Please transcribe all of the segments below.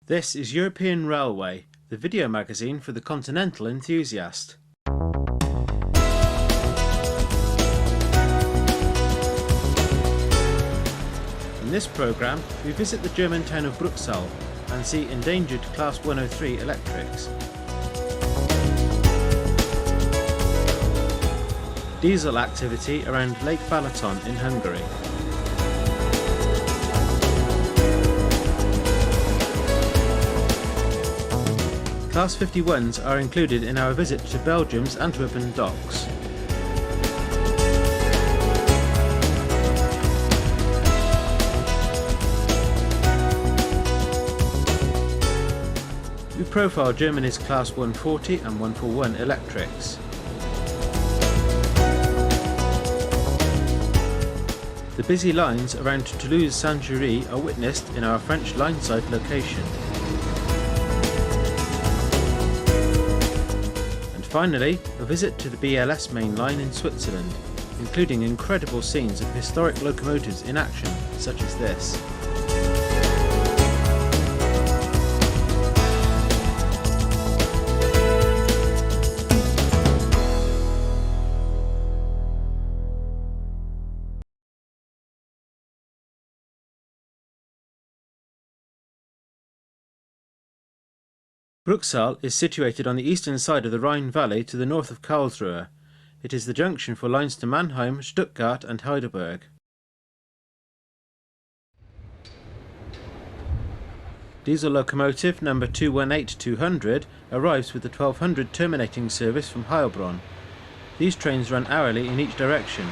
This is European Railway, the video magazine for the continental enthusiast. In this programme, we visit the German town of Brooksall and see endangered Class 103 electrics. Diesel activity around Lake Balaton in Hungary. Class 51s are included in our visit to Belgium's Antwerp docks. We profile Germany's Class 140 and 141 electrics. The busy lines around Toulouse Saint-Chiavari are witnessed in our French Lineside location. And finally, a visit to the BLS main line in Switzerland, including incredible scenes of historic locomotives in action, such as this. Brooksall is situated on the eastern side of the Rhein Valley to the north of Karlsruhe. It is the junction for lines to Mannheim, Stuttgart and Heidelberg. Diesel locomotive number 218-200 arrives with the 1200 terminating service from Heilbronn. These trains run hourly in each direction.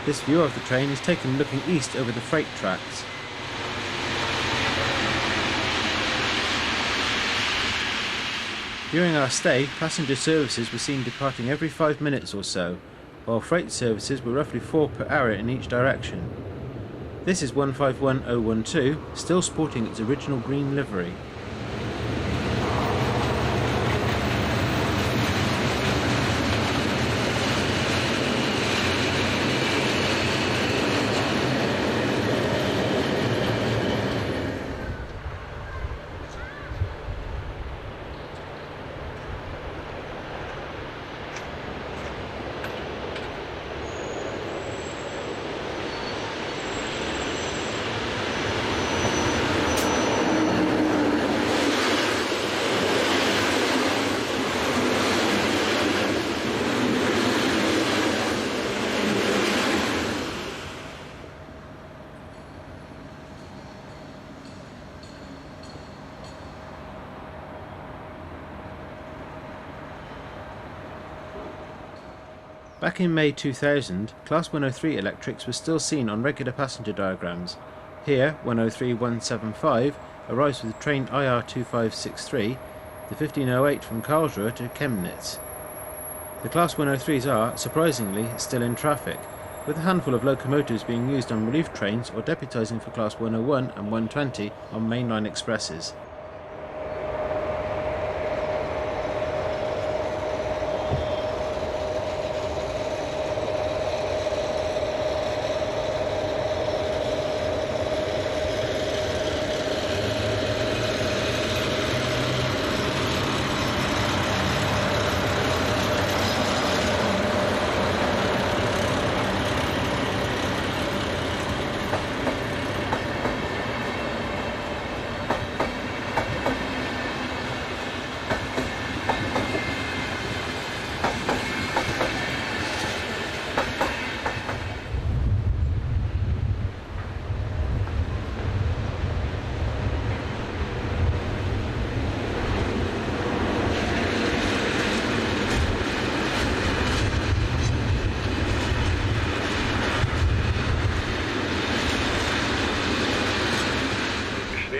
This view of the train is taken looking east over the freight tracks. During our stay, passenger services were seen departing every 5 minutes or so, while freight services were roughly 4 per hour in each direction. This is 151012, still sporting its original green livery. Back in May 2000, Class 103 electrics were still seen on regular passenger diagrams. Here, 103175 arrives with train IR 2563, the 1508 from Karlsruhe to Chemnitz. The Class 103s are, surprisingly, still in traffic, with a handful of locomotives being used on relief trains or deputising for Class 101 and 120 on mainline expresses.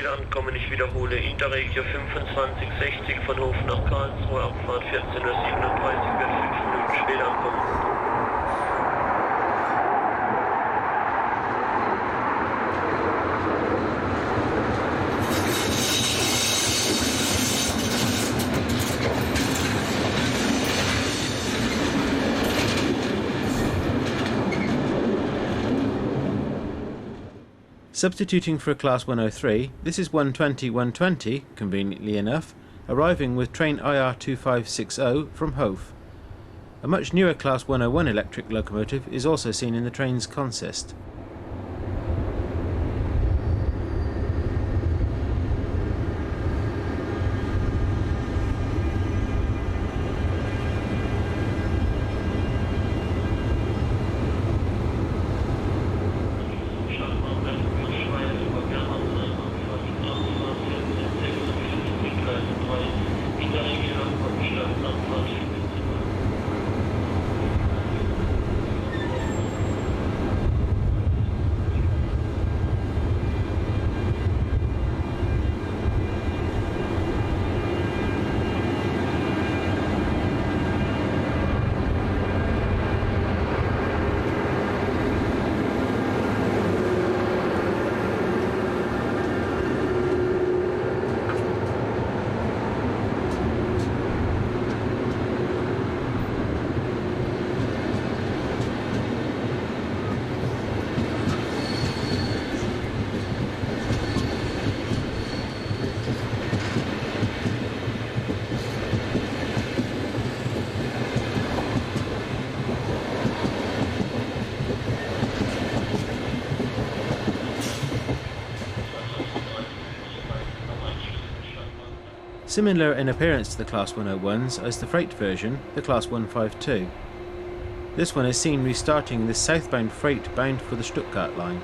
Ankommen, ich wiederhole, Interregio 2560 von Hof nach Karlsruhe, Abfahrt 14:37 Uhr, wird 5 Minuten spät ankommen. Substituting for a Class 103, this is 120-120, conveniently enough, arriving with train IR2560 from Hof. A much newer Class 101 electric locomotive is also seen in the train's consist. Similar in appearance to the Class 101s as the freight version, the Class 152. This one is seen restarting this southbound freight bound for the Stuttgart line.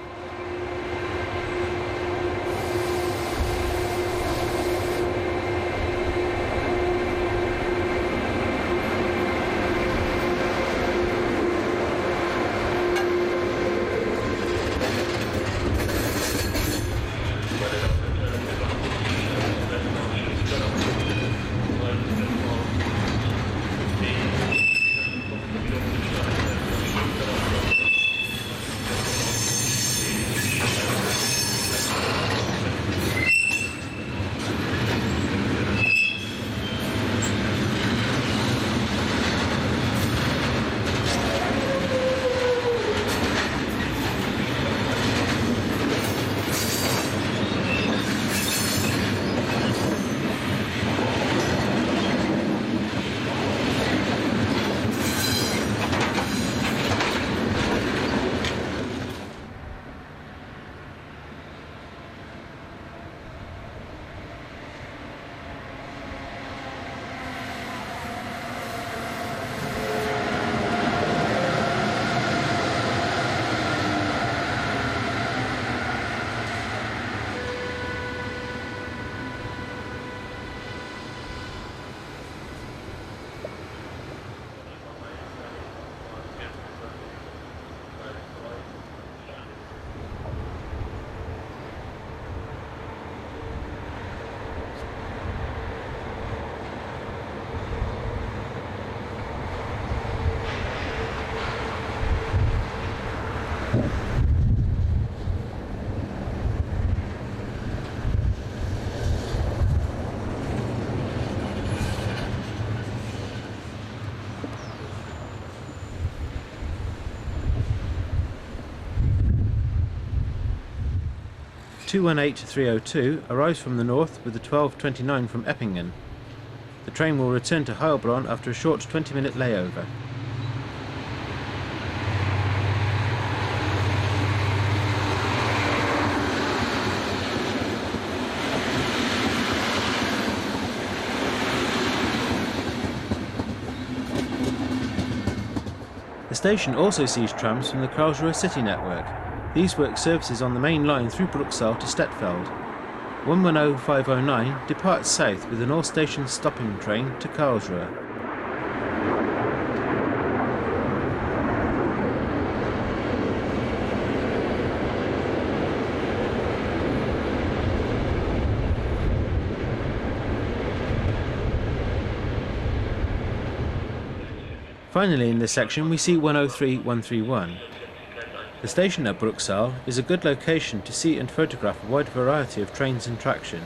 (218-302) arrives from the north with the 1229 from Eppingen. The train will return to Heilbronn after a short 20-minute layover. The station also sees trams from the Karlsruhe city network. These work services on the main line through Brooksall to Stettfeld. 110509 departs south with an all-station stopping train to Karlsruhe. Finally in this section we see 103-131. The station at Brooksall is a good location to see and photograph a wide variety of trains in traction.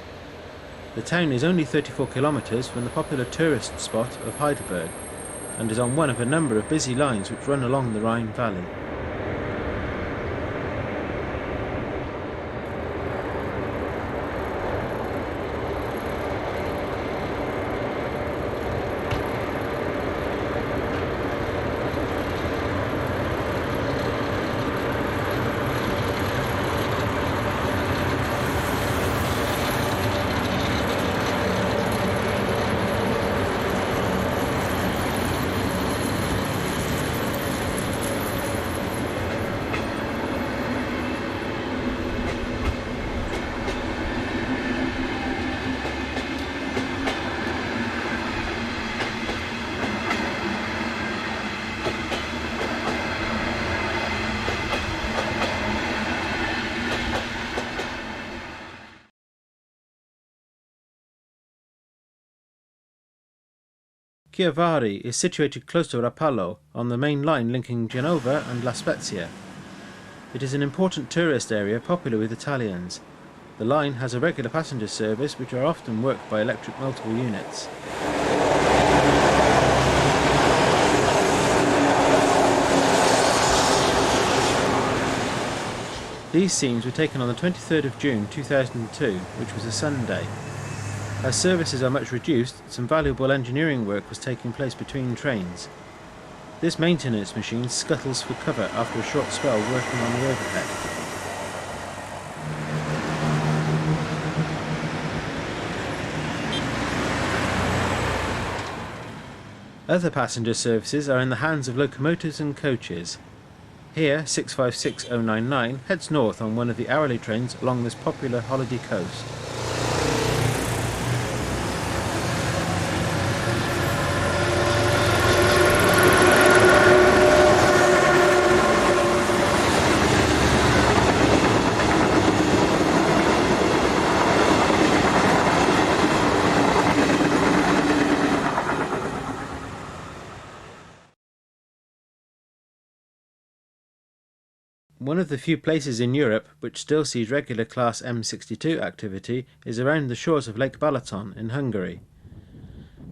The town is only 34 kilometres from the popular tourist spot of Heidelberg and is on one of a number of busy lines which run along the Rhein Valley. Chiavari is situated close to Rapallo on the main line linking Genova and La Spezia. It is an important tourist area popular with Italians. The line has a regular passenger service which are often worked by electric multiple units. These scenes were taken on the 23rd of June 2002, which was a Sunday. As services are much reduced, some valuable engineering work was taking place between trains. This maintenance machine scuttles for cover after a short spell working on the overhead. Other passenger services are in the hands of locomotives and coaches. Here, 656099 heads north on one of the hourly trains along this popular holiday coast. One of the few places in Europe which still sees regular Class M62 activity is around the shores of Lake Balaton in Hungary.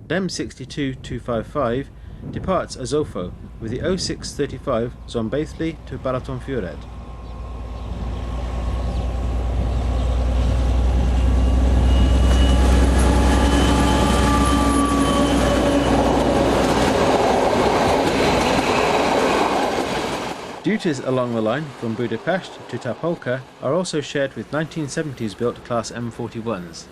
M62-255 departs Azofo with the 0635 Zombathli to Balatonfüred. Duties along the line from Budapest to Tapolca are also shared with 1970s built Class M41s.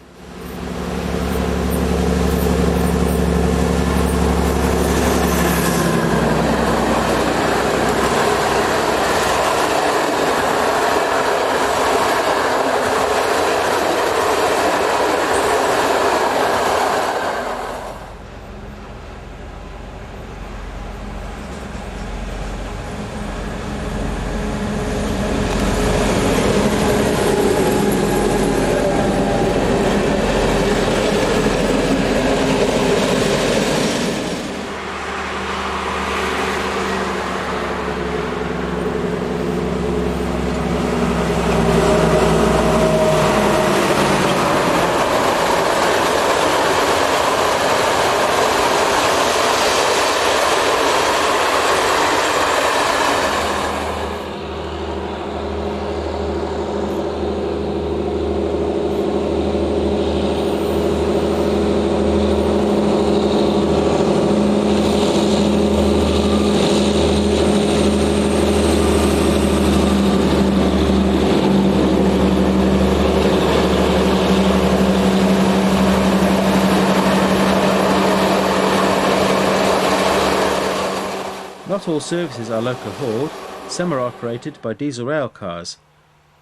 Not all services are local hauled, some are operated by diesel rail cars.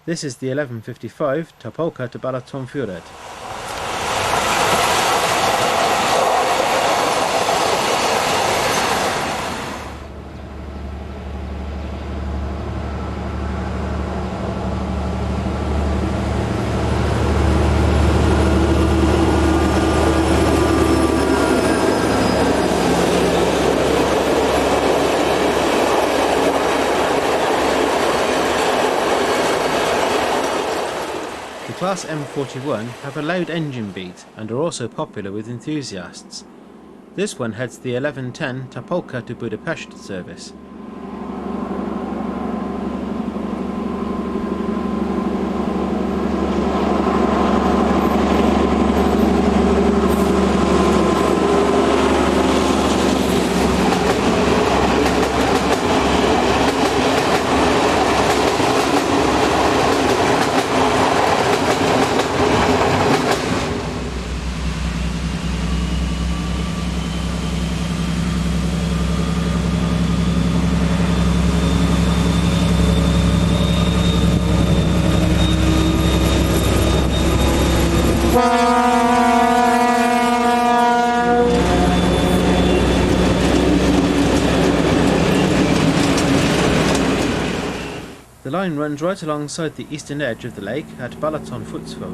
This is the 1155 Tapolca to Balatonfüred. Class M41 have a loud engine beat and are also popular with enthusiasts. This one heads the 1110 Tapolca to Budapest service. The line runs right alongside the eastern edge of the lake at Balaton Futsvo.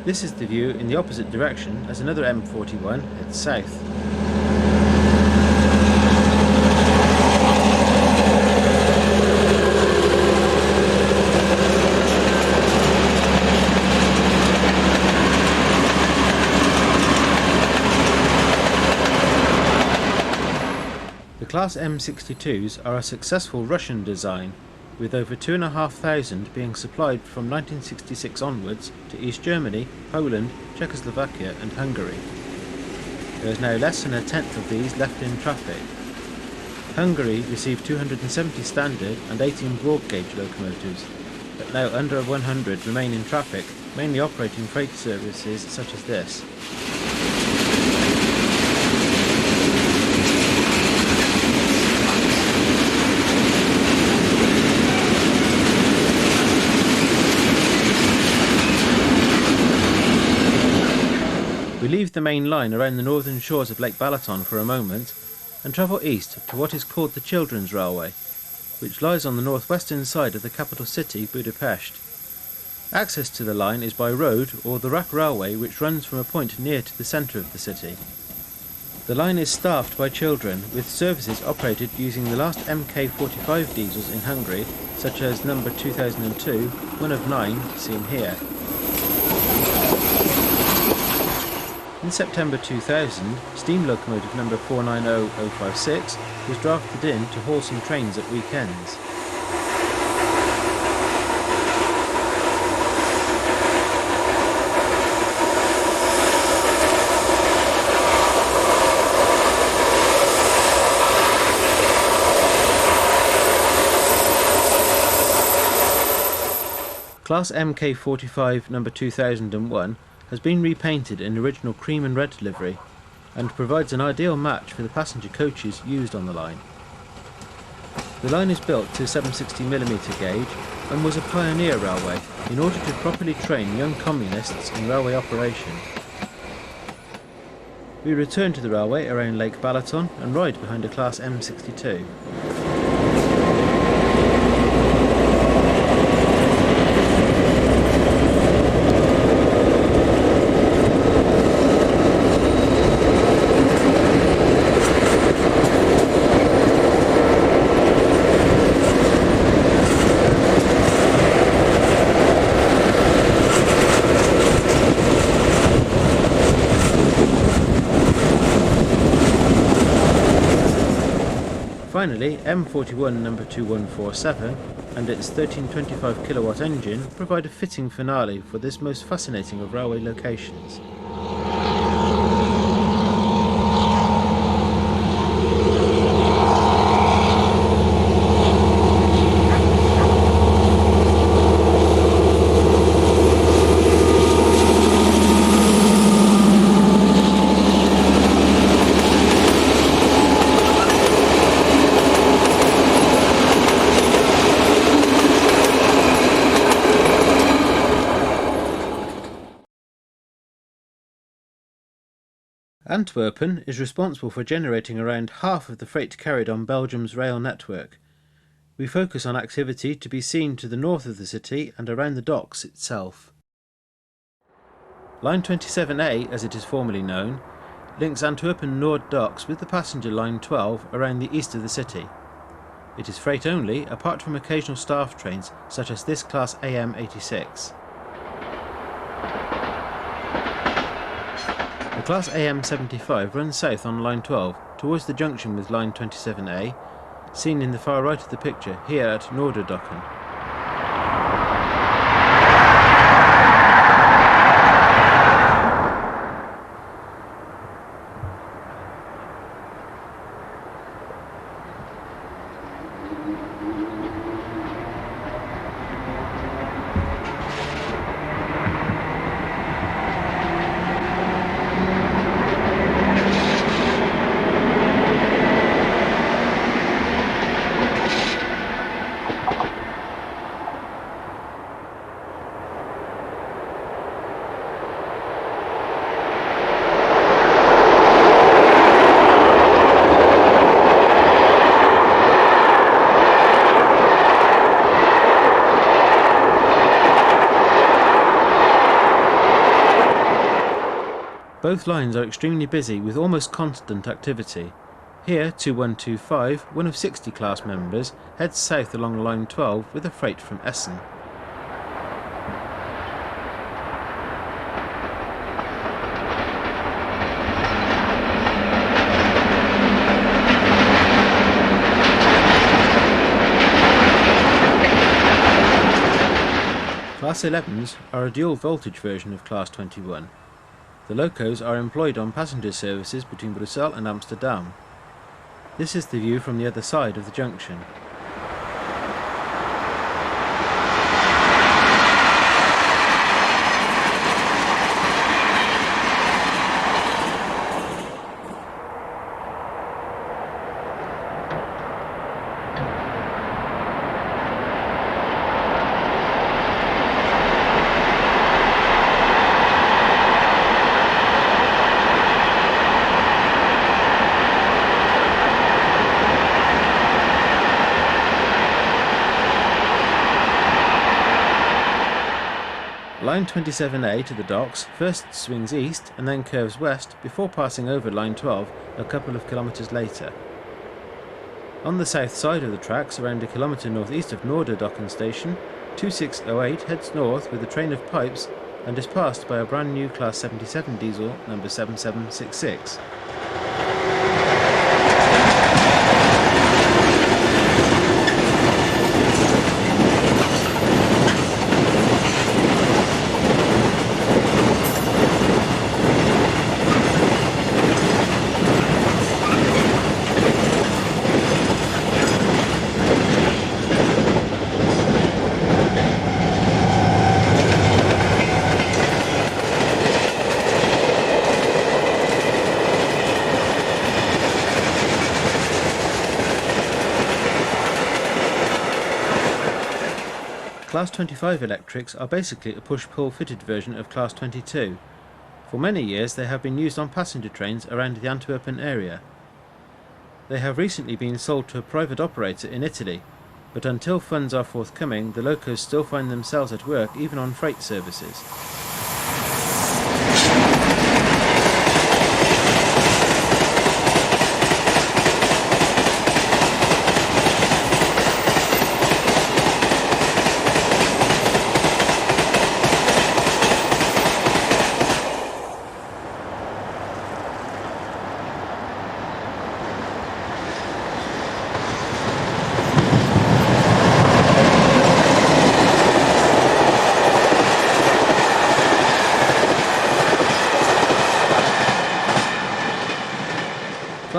This is the view in the opposite direction as another M41 heads south. The Class M62s are a successful Russian design, with over 2,500 being supplied from 1966 onwards to East Germany, Poland, Czechoslovakia and Hungary. There is now less than a tenth of these left in traffic. Hungary received 270 standard and 18 broad gauge locomotives, but now under 100 remain in traffic, mainly operating freight services such as this. We leave the main line around the northern shores of Lake Balaton for a moment and travel east to what is called the Children's Railway, which lies on the northwestern side of the capital city, Budapest. Access to the line is by road or the rack railway, which runs from a point near to the centre of the city. The line is staffed by children, with services operated using the last MK45 diesels in Hungary, such as number 2002, one of 9 seen here. In September 2000, steam locomotive number 490056 was drafted in to haul some trains at weekends. Class MK45 number 2001 has been repainted in original cream and red livery and provides an ideal match for the passenger coaches used on the line. The line is built to 760mm gauge and was a pioneer railway in order to properly train young communists in railway operation. We return to the railway around Lake Balaton and ride behind a Class M62. Finally, M41 number 2147 and its 1325 kilowatt engine provide a fitting finale for this most fascinating of railway locations. Antwerpen is responsible for generating around half of the freight carried on Belgium's rail network. We focus on activity to be seen to the north of the city and around the docks itself. Line 27A, as it is formerly known, links Antwerpen Nord docks with the passenger Line 12 around the east of the city. It is freight only, apart from occasional staff trains such as this Class AM86. The Class AM75 runs south on Line 12 towards the junction with Line 27A, seen in the far right of the picture here at Noorderdokken. Both lines are extremely busy with almost constant activity. Here 2125, one of 60 class members, heads south along line 12 with a freight from Essen. Class 11s are a dual voltage version of Class 21. The locos are employed on passenger services between Bruxelles and Amsterdam. This is the view from the other side of the junction. Line 27A to the docks first swings east and then curves west before passing over line 12 a couple of kilometres later. On the south side of the tracks, around a kilometre northeast of Noorderdocken station, 2608 heads north with a train of pipes and is passed by a brand new Class 77 diesel number 7766. Class 25 electrics are basically a push-pull fitted version of Class 22. For many years they have been used on passenger trains around the Antwerpen area. They have recently been sold to a private operator in Italy, but until funds are forthcoming the locos still find themselves at work even on freight services.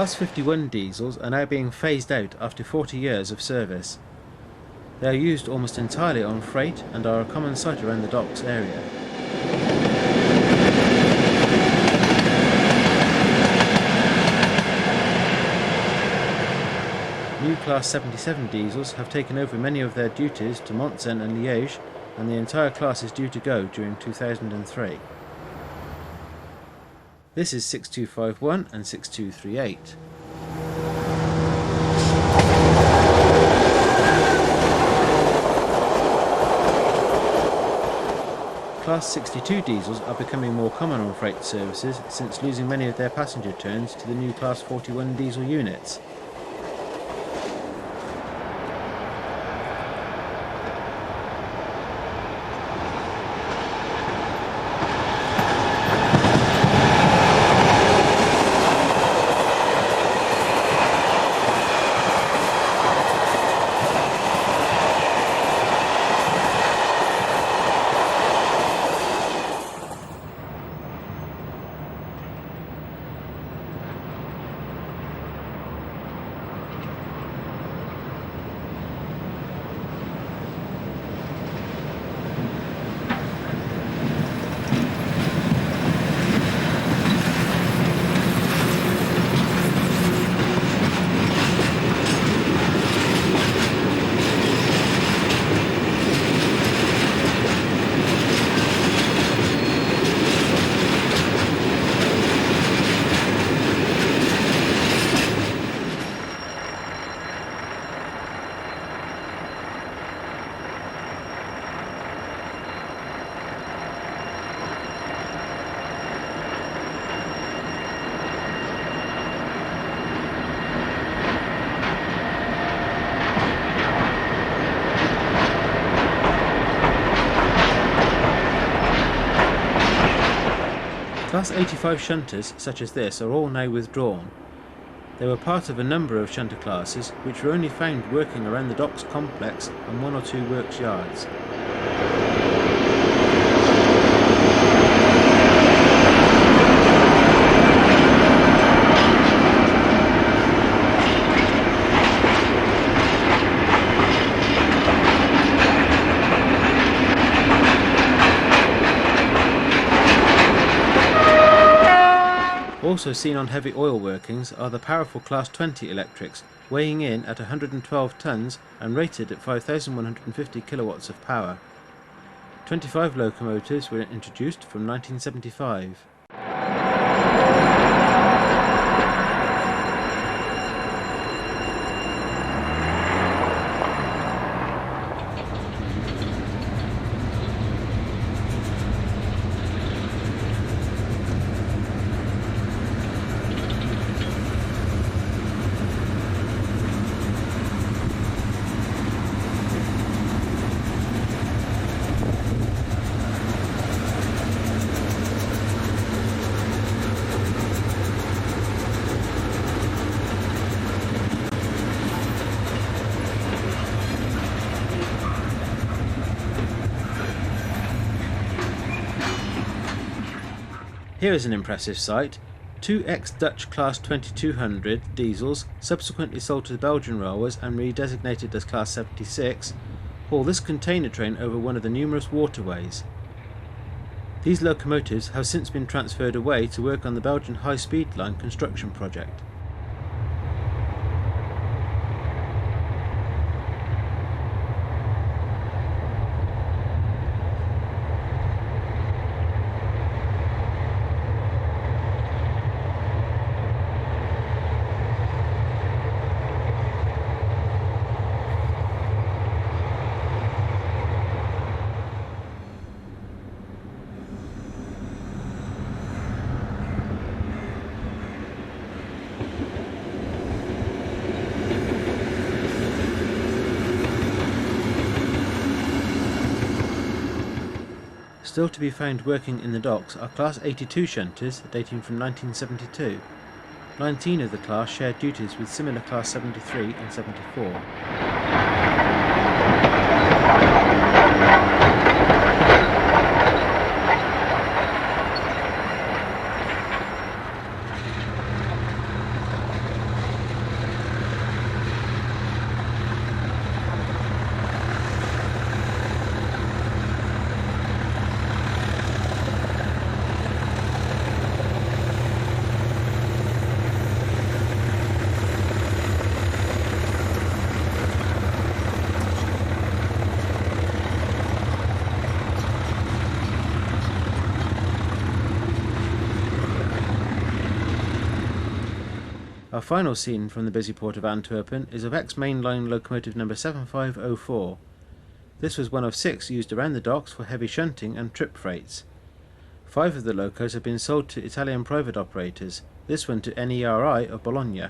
Class 51 diesels are now being phased out after 40 years of service. They are used almost entirely on freight and are a common sight around the docks area. New Class 77 diesels have taken over many of their duties to Montzen and Liège, and the entire class is due to go during 2003. This is 6251 and 6238. Class 62 diesels are becoming more common on freight services since losing many of their passenger turns to the new Class 41 diesel units. Class 85 shunters such as this are all now withdrawn. They were part of a number of shunter classes which were only found working around the docks complex and one or two works yards. Also seen on heavy oil workings are the powerful Class 20 electrics, weighing in at 112 tons and rated at 5,150 kilowatts of power. 25 locomotives were introduced from 1975. Here is an impressive sight. Two ex-Dutch Class 2200 diesels, subsequently sold to the Belgian railways and redesignated as Class 76, haul this container train over one of the numerous waterways. These locomotives have since been transferred away to work on the Belgian high-speed line construction project. Still to be found working in the docks are Class 82 shunters dating from 1972. 19 of the class shared duties with similar Class 73 and 74. Our final scene from the busy port of Antwerpen is of ex-mainline locomotive number 7504. This was one of 6 used around the docks for heavy shunting and trip freights. 5 of the locos have been sold to Italian private operators, this one to NERI of Bologna.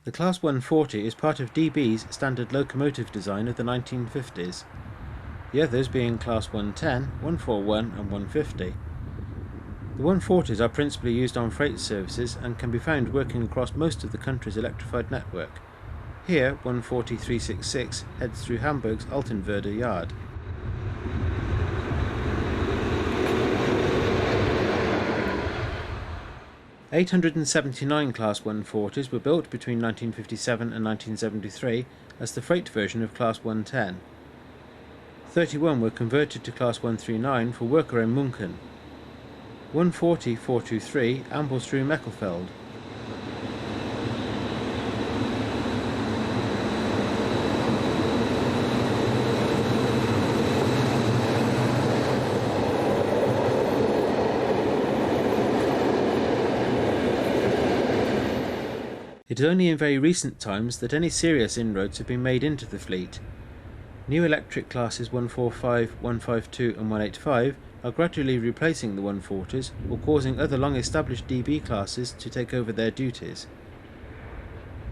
The Class 140 is part of DB's standard locomotive design of the 1950s, the others being Class 110, 141 and 150. The 140s are principally used on freight services and can be found working across most of the country's electrified network. Here, 140-366 heads through Hamburg's Altenwerder yard. "879 Class 140s were built between 1957 and 1973 as the freight version of Class 110. 31 were converted to Class 139 for work around München. 140-423 ambles through Meckelfeld. It is only in very recent times that any serious inroads have been made into the fleet. New electric classes 145, 152 and 185 are gradually replacing the 140s or causing other long-established DB classes to take over their duties.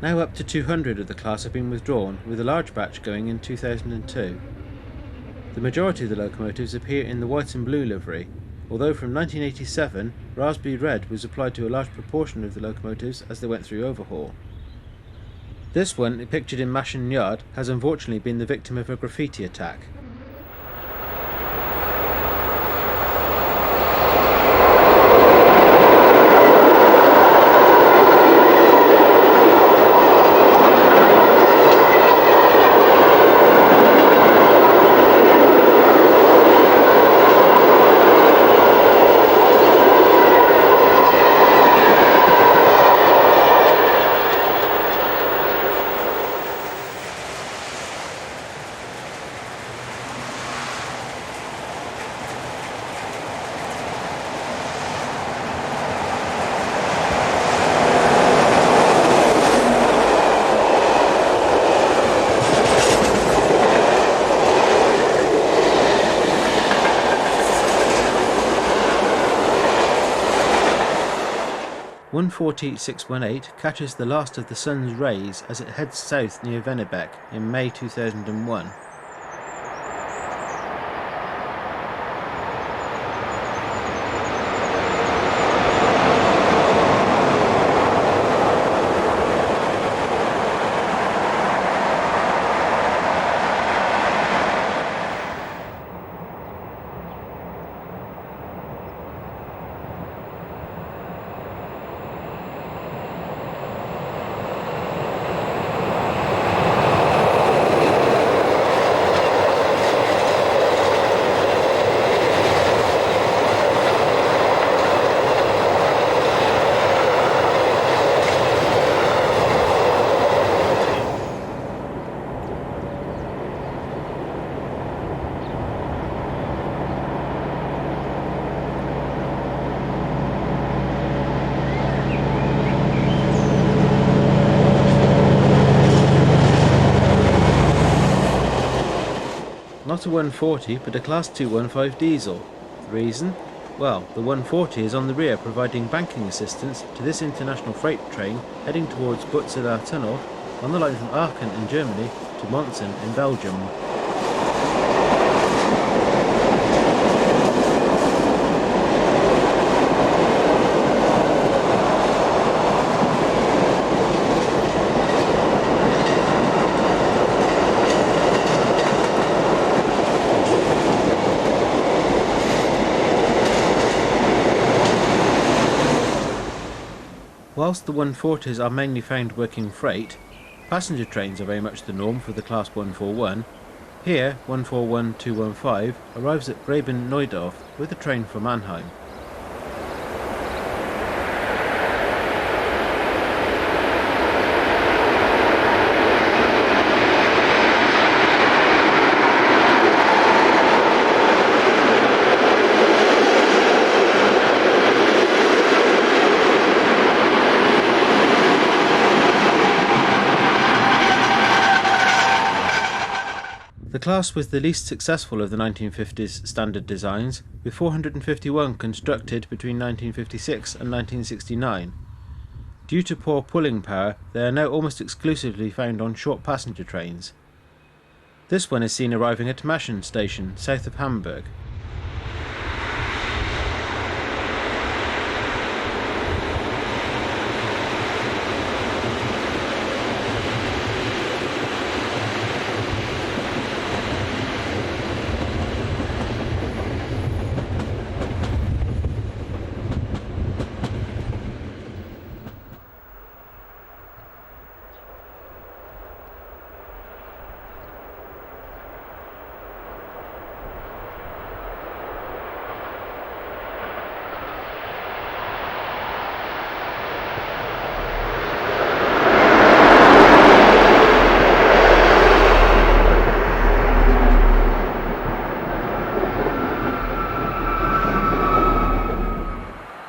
Now up to 200 of the class have been withdrawn, with a large batch going in 2002. The majority of the locomotives appear in the white and blue livery, although from 1987 raspberry red was applied to a large proportion of the locomotives as they went through overhaul. This one, pictured in Maschen Yard, has unfortunately been the victim of a graffiti attack. "140-618 catches the last of the sun's rays as it heads south near Vennebeck in May 2001. Not a 140, but a Class 215 diesel. The reason? Well, the 140 is on the rear providing banking assistance to this international freight train heading towards Brooksall tunnel on the line from Aachen in Germany to Montzen in Belgium. Whilst the 140s are mainly found working freight, passenger trains are very much the norm for the Class 141. Here, 141-215 arrives at Graben-Neudorf with a train for Mannheim. The class was the least successful of the 1950s standard designs, with 451 constructed between 1956 and 1969. Due to poor pulling power, they are now almost exclusively found on short passenger trains. This one is seen arriving at Maschen station, south of Hamburg.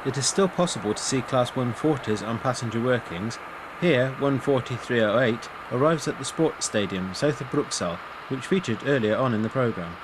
It is still possible to see Class 140s on passenger workings. Here, 14308 arrives at the Sport Stadium south of Brooksall, which featured earlier on in the programme.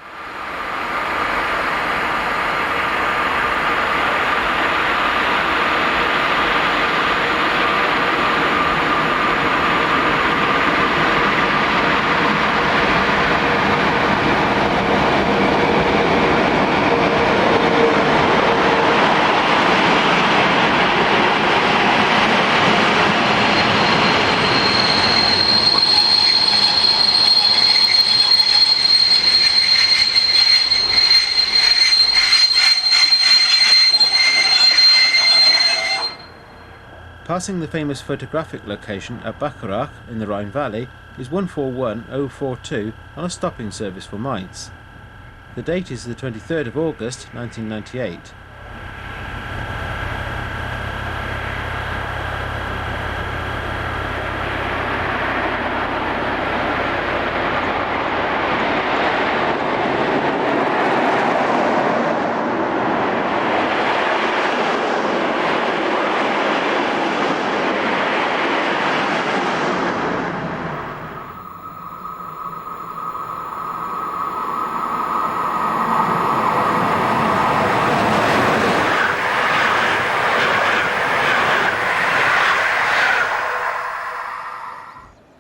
Passing the famous photographic location at Bacharach in the Rhein Valley is 141042 on a stopping service for Mainz. The date is the 23rd of August 1998.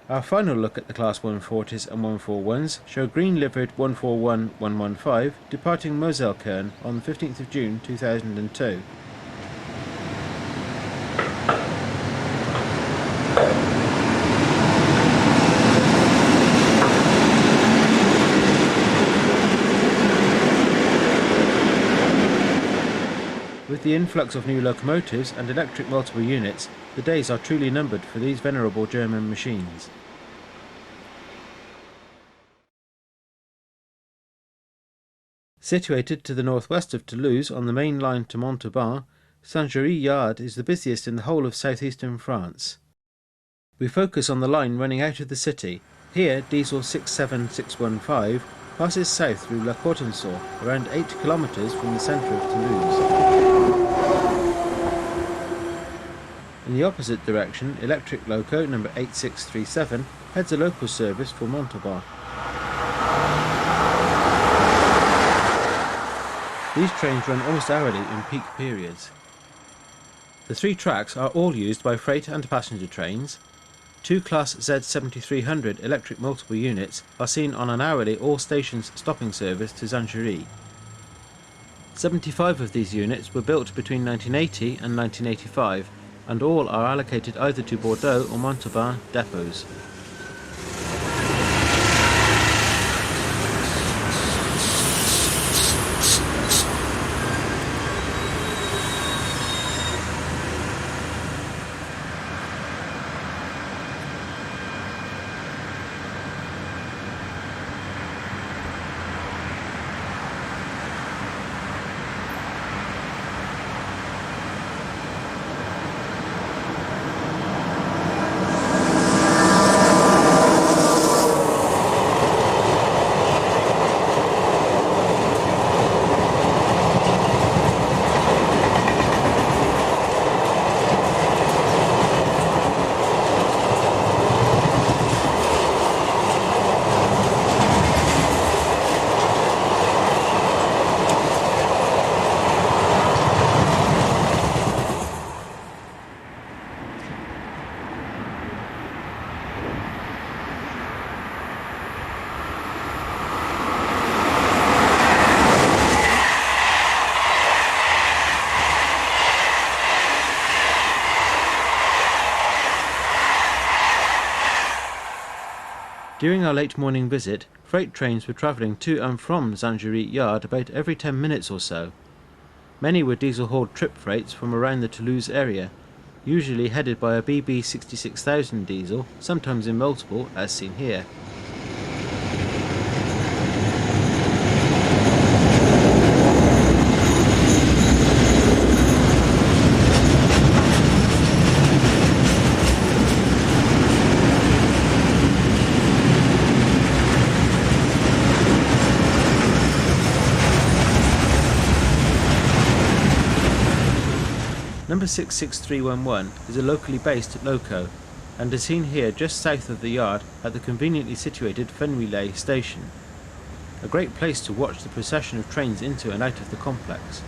Our final look at the Class 140s and 141s show green-livered 141115 departing Moselkern on the 15th of June 2002. With the influx of new locomotives and electric multiple units, the days are truly numbered for these venerable German machines. Situated to the northwest of Toulouse on the main line to Montauban, Saint-Jury Yard is the busiest in the whole of southeastern France. We focus on the line running out of the city. Here, diesel 67615 passes south through La Courtenay, around 8 kilometres from the centre of Toulouse. In the opposite direction, electric loco number 8637 heads a local service for Montauban. These trains run almost hourly in peak periods. The three tracks are all used by freight and passenger trains. Two Class Z7300 electric multiple units are seen on an hourly all-stations stopping service to Saint-Jury. 75 of these units were built between 1980 and 1985, and all are allocated either to Bordeaux or Montauban depots. During our late morning visit, freight trains were travelling to and from Saint-Jury Yard about every 10 minutes or so. Many were diesel-hauled trip freights from around the Toulouse area, usually headed by a BB 66,000 diesel, sometimes in multiple, as seen here. Number 66311 is a locally based loco, and is seen here just south of the yard at the conveniently situated Fenwelay station. A great place to watch the procession of trains into and out of the complex.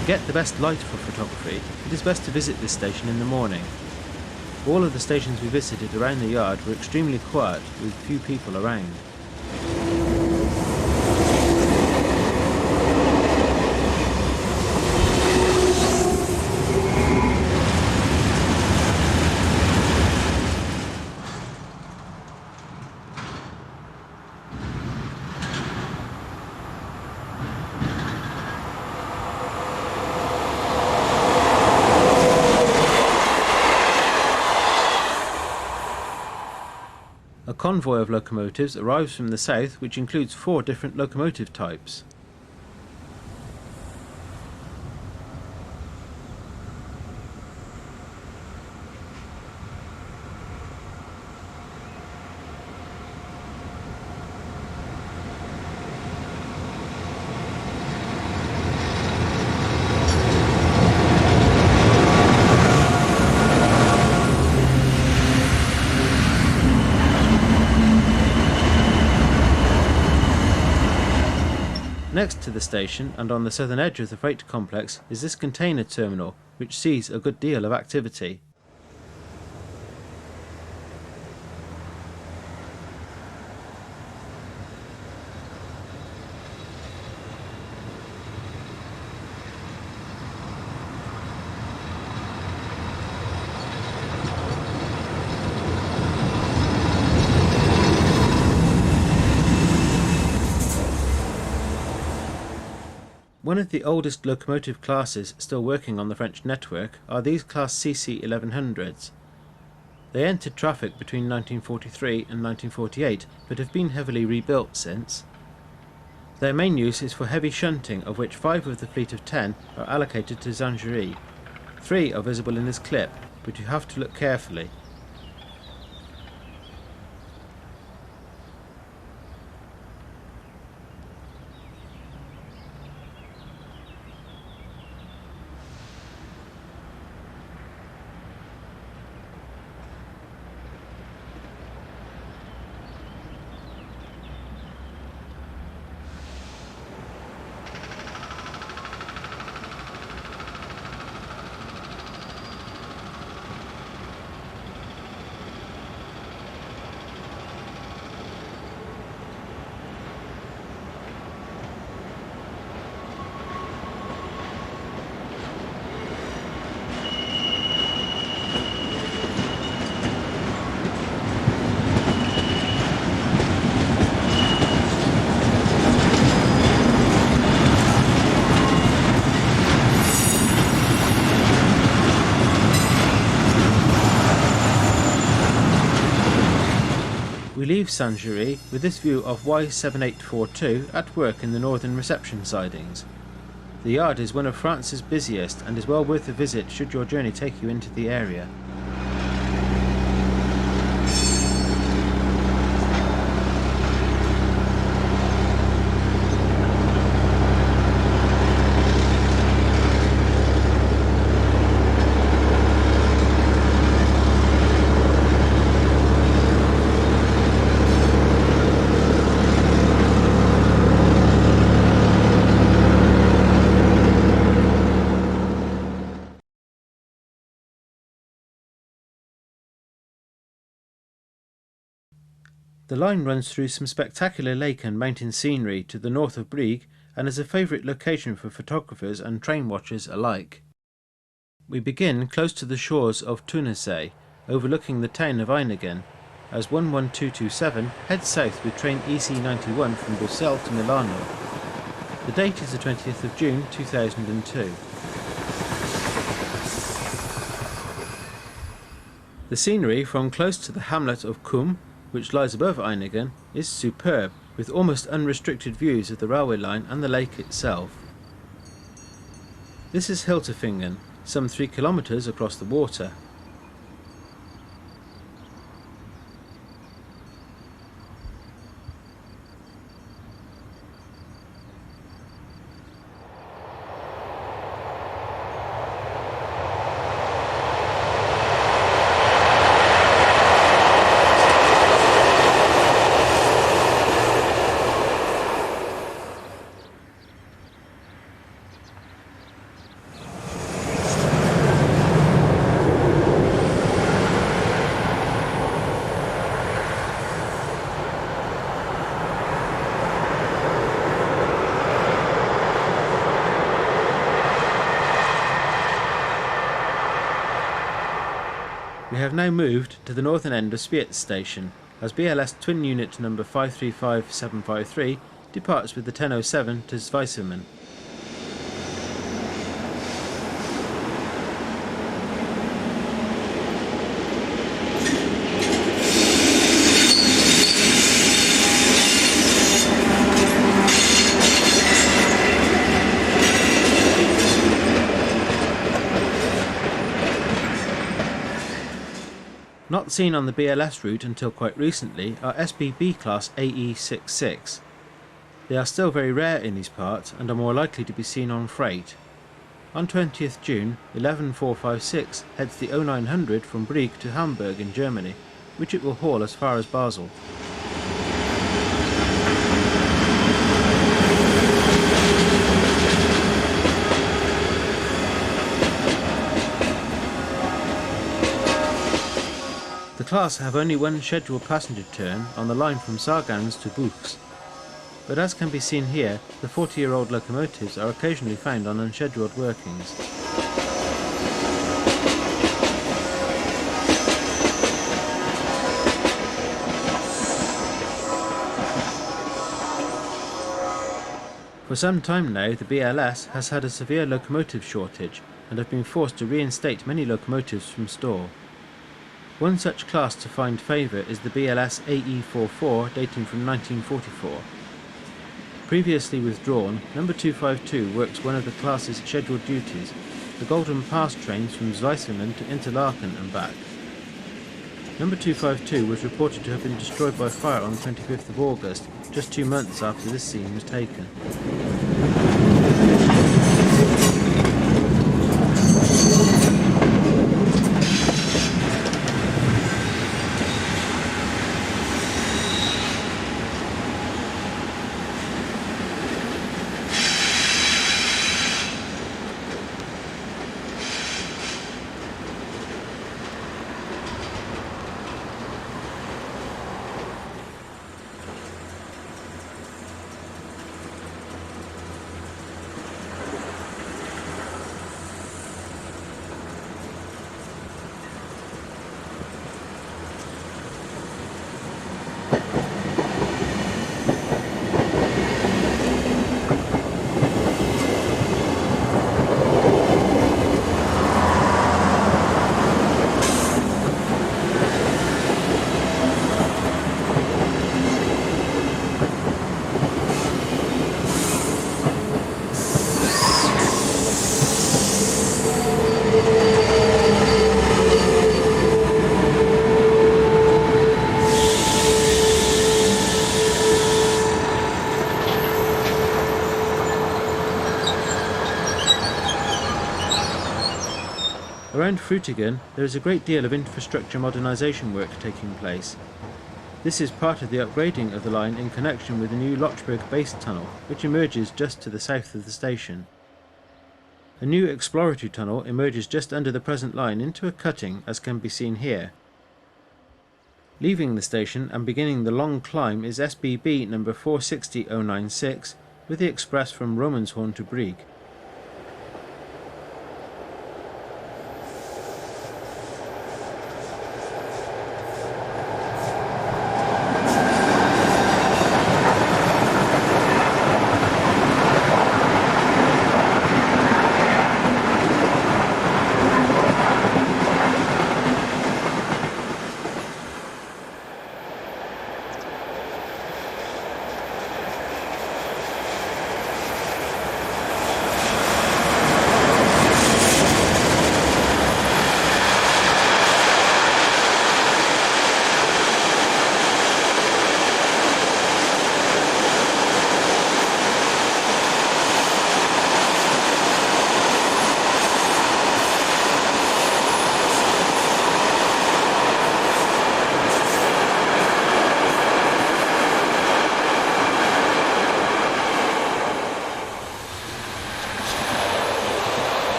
To get the best light for photography, it is best to visit this station in the morning. All of the stations we visited around the yard were extremely quiet, with few people around. A convoy of locomotives arrives from the south, which includes 4 different locomotive types. Next to the station and on the southern edge of the freight complex is this container terminal, which sees a good deal of activity. One of the oldest locomotive classes still working on the French network are these Class CC 1100s. They entered traffic between 1943 and 1948, but have been heavily rebuilt since. Their main use is for heavy shunting, of which 5 of the fleet of 10 are allocated to Hungary. 3 are visible in this clip, but you have to look carefully. We leave Saint-Jury with this view of Y7842 at work in the northern reception sidings. The yard is one of France's busiest and is well worth a visit should your journey take you into the area. The line runs through some spectacular lake and mountain scenery to the north of Brieg and is a favourite location for photographers and train watchers alike. We begin close to the shores of Toulouse, overlooking the town of Einigen, as 11227 heads south with train EC91 from Bruchsal to Milano. The date is the 20th of June 2002. The scenery from close to the hamlet of Kum, which lies above Einigen, is superb, with almost unrestricted views of the railway line and the lake itself. This is Hilterfingen, some 3 kilometres across the water. We have now moved to the northern end of Spiez station, as BLS twin unit number 535753 departs with the 1007 to Zweisimmen. Not seen on the BLS route until quite recently are SBB class AE66. They are still very rare in these parts and are more likely to be seen on freight. On 20th June, 11456 heads the 0900 from Brieg to Hamburg in Germany, which it will haul as far as Basel. The class have only one scheduled passenger turn on the line from Sargans to Bruchsal, but as can be seen here, the 40-year-old locomotives are occasionally found on unscheduled workings. For some time now, the BLS has had a severe locomotive shortage and have been forced to reinstate many locomotives from store. One such class to find favour is the BLS AE44 dating from 1944. Previously withdrawn, number 252 works one of the class's scheduled duties, the Golden Pass trains from Zweisimmen to Interlaken and back. Number 252 was reported to have been destroyed by fire on the 25th of August, just 2 months after this scene was taken. Around Frutigen there is a great deal of infrastructure modernisation work taking place. This is part of the upgrading of the line in connection with the new Lochberg base tunnel, which emerges just to the south of the station. A new exploratory tunnel emerges just under the present line into a cutting, as can be seen here. Leaving the station and beginning the long climb is SBB number 460096 with the express from Romanshorn to Brieg.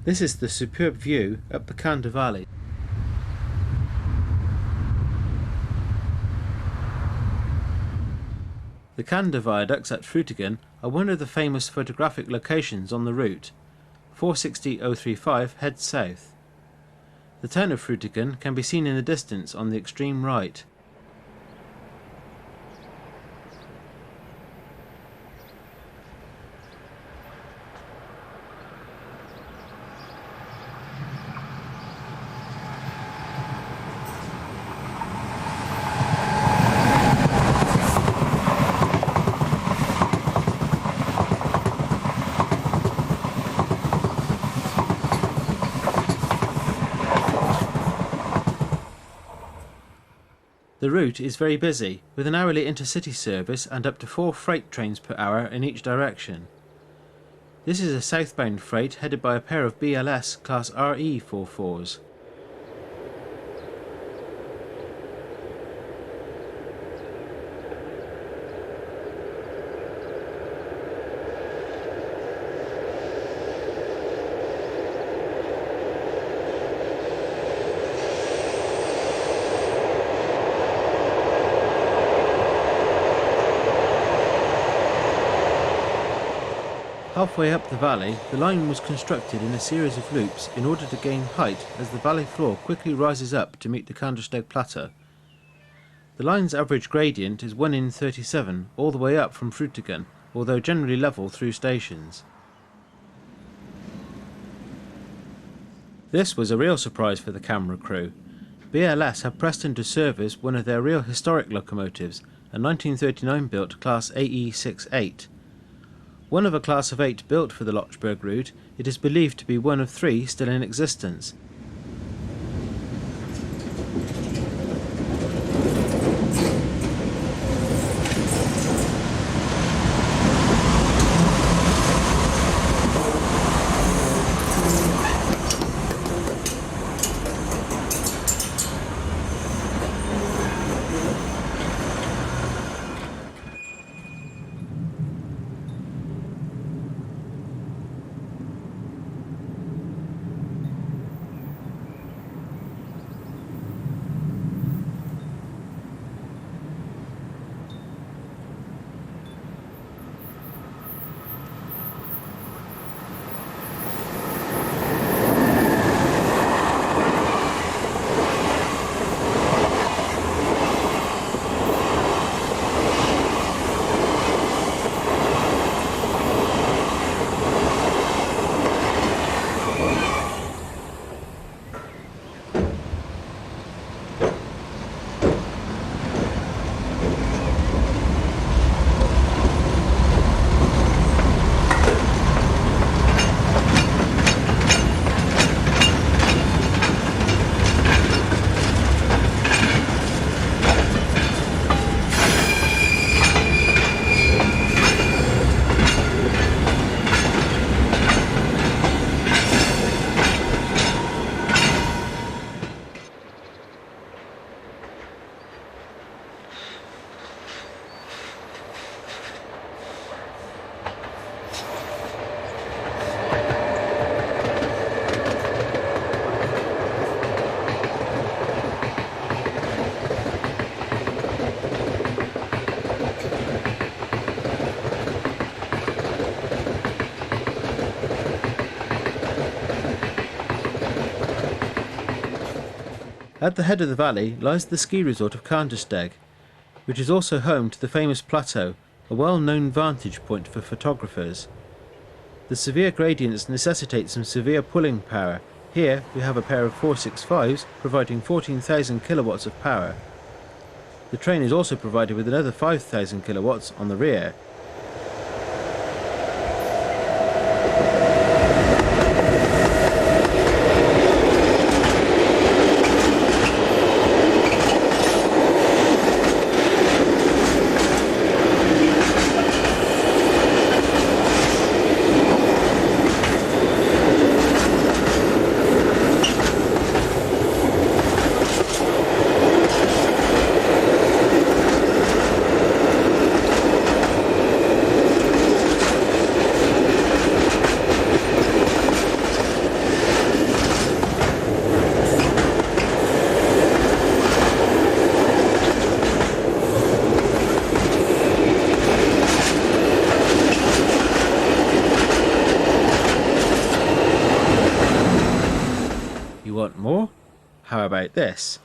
This is the superb view up the Kiavari Valley. The Kiavari viaducts at Frutigen are one of the famous photographic locations on the route. 460-035 heads south. The town of Frutigen can be seen in the distance on the extreme right. The route is very busy, with an hourly intercity service and up to 4 freight trains per hour in each direction. This is a southbound freight headed by a pair of BLS Class RE 44s. Halfway up the valley, the line was constructed in a series of loops in order to gain height as the valley floor quickly rises up to meet the Kandersteg Plateau. The line's average gradient is 1 in 37 all the way up from Frutigen, although generally level through stations. This was a real surprise for the camera crew. BLS had pressed into service one of their real historic locomotives, a 1939 built Class AE68. One of a class of 8 built for the Lochberg route, it is believed to be one of 3 still in existence. At the head of the valley lies the ski resort of Kandersteg, which is also home to the famous plateau, a well-known vantage point for photographers. The severe gradients necessitate some severe pulling power. Here we have a pair of 465s providing 14,000 kilowatts of power. The train is also provided with another 5,000 kilowatts on the rear. how about this?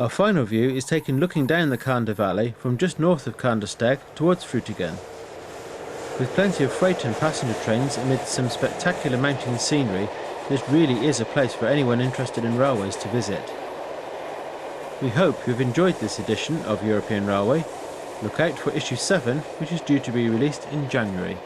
Our final view is taken looking down the Kander Valley from just north of Kandersteg towards Frutigen. With plenty of freight and passenger trains amid some spectacular mountain scenery, this really is a place for anyone interested in railways to visit. We hope you've enjoyed this edition of European Railway. Look out for issue 7, which is due to be released in January.